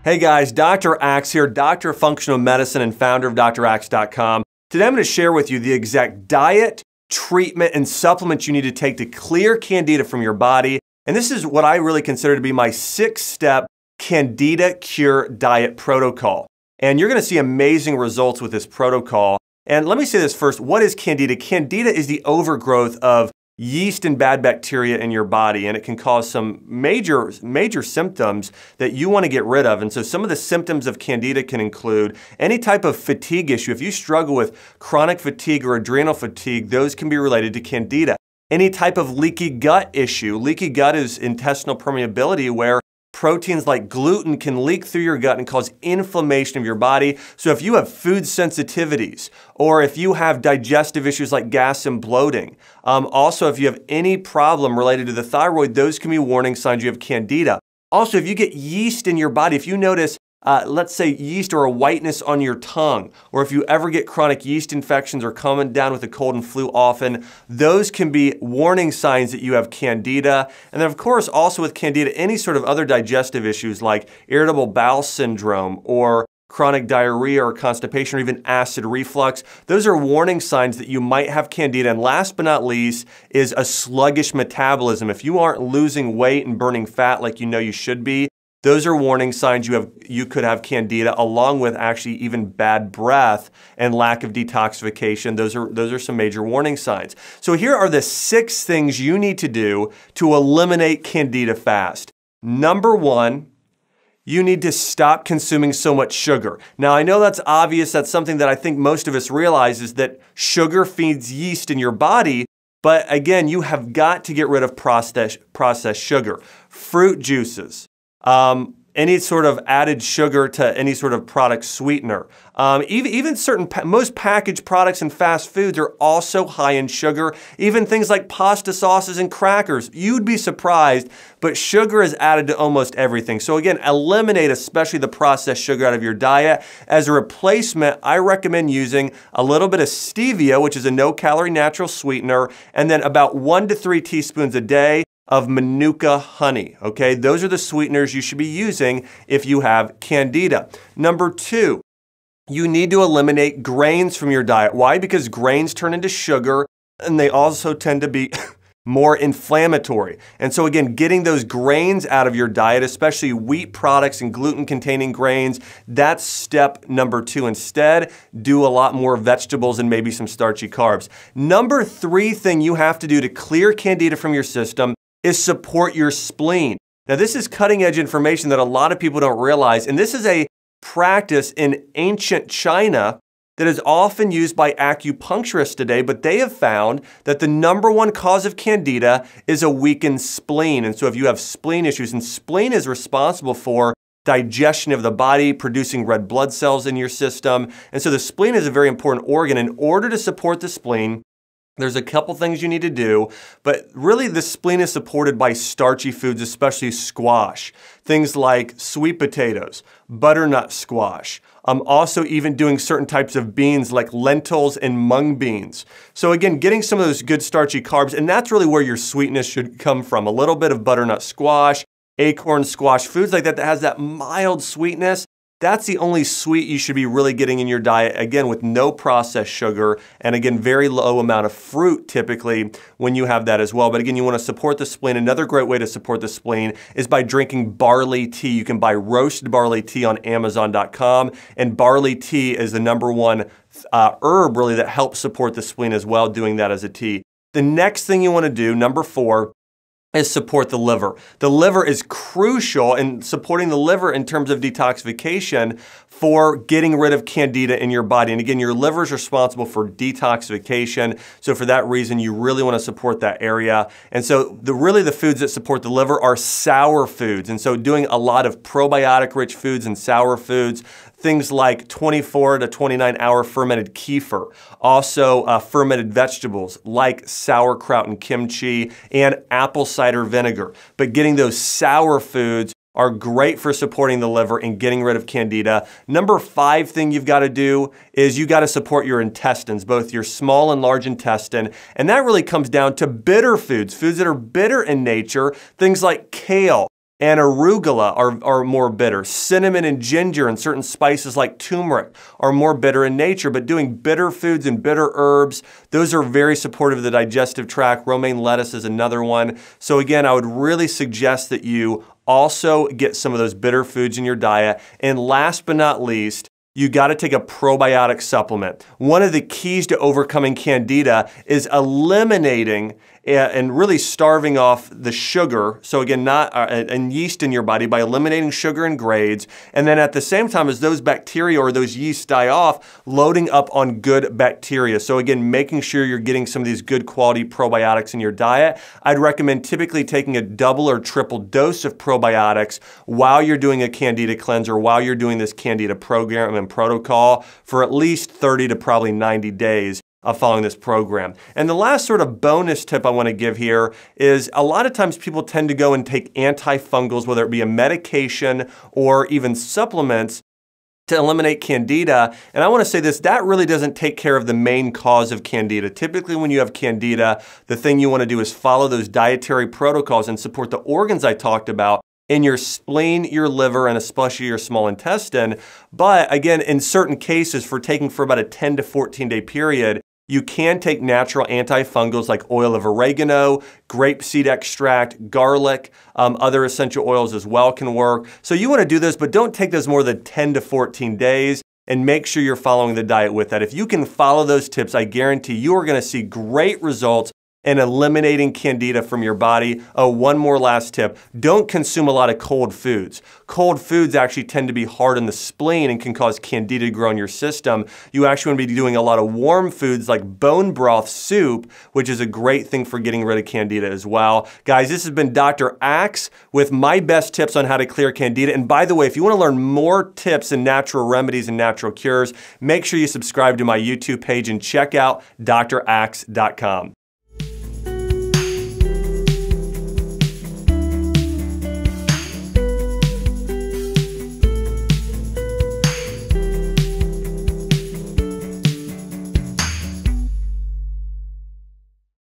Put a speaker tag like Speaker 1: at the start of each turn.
Speaker 1: Hey guys, Dr. Axe here, Doctor of Functional Medicine and founder of draxe.com. Today I'm going to share with you the exact diet, treatment, and supplements you need to take to clear candida from your body. And this is what I really consider to be my 6-step candida cure diet protocol. And you're going to see amazing results with this protocol. And let me say this first, what is candida? Candida is the overgrowth of yeast and bad bacteria in your body, and it can cause some major symptoms that you want to get rid of. And so some of the symptoms of candida can include any type of fatigue issue. If you struggle with chronic fatigue or adrenal fatigue, those can be related to candida. Any type of leaky gut issue. Leaky gut is intestinal permeability where proteins like gluten can leak through your gut and cause inflammation of your body. So if you have food sensitivities, or if you have digestive issues like gas and bloating, also if you have any problem related to the thyroid, those can be warning signs you have candida. Also, if you get yeast in your body, if you notice let's say yeast or a whiteness on your tongue, or if you ever get chronic yeast infections or coming down with a cold and flu often, those can be warning signs that you have candida. And then of course, also with candida, any sort of other digestive issues like irritable bowel syndrome or chronic diarrhea or constipation or even acid reflux, those are warning signs that you might have candida. And last but not least is a sluggish metabolism. If you aren't losing weight and burning fat like you know you should be, those are warning signs you could have candida, along with actually even bad breath and lack of detoxification. Those are some major warning signs. So here are the 6 things you need to do to eliminate candida fast. Number 1, you need to stop consuming so much sugar. Now I know that's obvious, that's something that I think most of us realize is that sugar feeds yeast in your body, but again, you have got to get rid of processed sugar. Fruit juices, any sort of added sugar to any sort of product sweetener. Even most packaged products and fast foods are also high in sugar. Even things like pasta sauces and crackers. You'd be surprised, but sugar is added to almost everything. So again, eliminate especially the processed sugar out of your diet. As a replacement, I recommend using a little bit of stevia, which is a no-calorie natural sweetener, and then about 1 to 3 teaspoons a day of Manuka honey, okay? Those are the sweeteners you should be using if you have candida. Number 2, you need to eliminate grains from your diet. Why? Because grains turn into sugar and they also tend to be more inflammatory. And so again, getting those grains out of your diet, especially wheat products and gluten-containing grains, that's step number 2. Instead, do a lot more vegetables and maybe some starchy carbs. Number 3 thing you have to do to clear candida from your system is support your spleen. Now this is cutting edge information that a lot of people don't realize, and this is a practice in ancient China that is often used by acupuncturists today, but they have found that the number 1 cause of candida is a weakened spleen. And so if you have spleen issues, and spleen is responsible for digestion of the body, producing red blood cells in your system, and so the spleen is a very important organ. In order to support the spleen, there's a couple things you need to do, but really the spleen is supported by starchy foods, especially squash. Things like sweet potatoes, butternut squash, also even doing certain types of beans like lentils and mung beans. So again, getting some of those good starchy carbs, and that's really where your sweetness should come from. A little bit of butternut squash, acorn squash, foods like that that has that mild sweetness. That's the only sweet you should be really getting in your diet, again, with no processed sugar, and again, very low amount of fruit typically when you have that as well. But again, you want to support the spleen. Another great way to support the spleen is by drinking barley tea. You can buy roasted barley tea on Amazon.com, and barley tea is the number 1 herb really that helps support the spleen as well, doing that as a tea. The next thing you want to do, number 4, is support the liver. The liver is crucial in supporting the liver in terms of detoxification for getting rid of candida in your body. And again, your liver is responsible for detoxification. So for that reason, you really want to support that area. And so really the foods that support the liver are sour foods. And so doing a lot of probiotic rich foods and sour foods, things like 24 to 29 hour fermented kefir, also fermented vegetables like sauerkraut and kimchi and apple cider vinegar. But getting those sour foods are great for supporting the liver and getting rid of candida. Number 5 thing you've got to do is you got to support your intestines, both your small and large intestine. And that really comes down to bitter foods, foods that are bitter in nature, things like kale and arugula are more bitter. Cinnamon and ginger and certain spices like turmeric are more bitter in nature, but doing bitter foods and bitter herbs, those are very supportive of the digestive tract. Romaine lettuce is another one. So again, I would really suggest that you also get some of those bitter foods in your diet. And last but not least, you got to take a probiotic supplement. One of the keys to overcoming candida is eliminating and really starving off the sugar. So again, and yeast in your body by eliminating sugar and grades. And then at the same time as those bacteria or those yeast die off, loading up on good bacteria. So again, making sure you're getting some of these good quality probiotics in your diet. I'd recommend typically taking a double or triple dose of probiotics while you're doing a candida cleanse or while you're doing this candida program and protocol for at least 30 to probably 90 days of following this program. And the last sort of bonus tip I want to give here is a lot of times people tend to go and take antifungals, whether it be a medication or even supplements, to eliminate candida. And I want to say this, that really doesn't take care of the main cause of candida. Typically when you have candida, the thing you want to do is follow those dietary protocols and support the organs I talked about in your spleen, your liver, and especially your small intestine. But again, in certain cases, for taking for about a 10 to 14 day period, you can take natural antifungals like oil of oregano, grapeseed extract, garlic, other essential oils as well can work. So you want to do this, but don't take those more than 10 to 14 days and make sure you're following the diet with that. If you can follow those tips, I guarantee you are going to see great results and eliminating candida from your body. Oh, one more last tip. Don't consume a lot of cold foods. Cold foods actually tend to be hard on the spleen and can cause candida to grow in your system. You actually want to be doing a lot of warm foods like bone broth soup, which is a great thing for getting rid of candida as well. Guys, this has been Dr. Axe with my best tips on how to clear candida. And by the way, if you want to learn more tips and natural remedies and natural cures, make sure you subscribe to my YouTube page and check out draxe.com.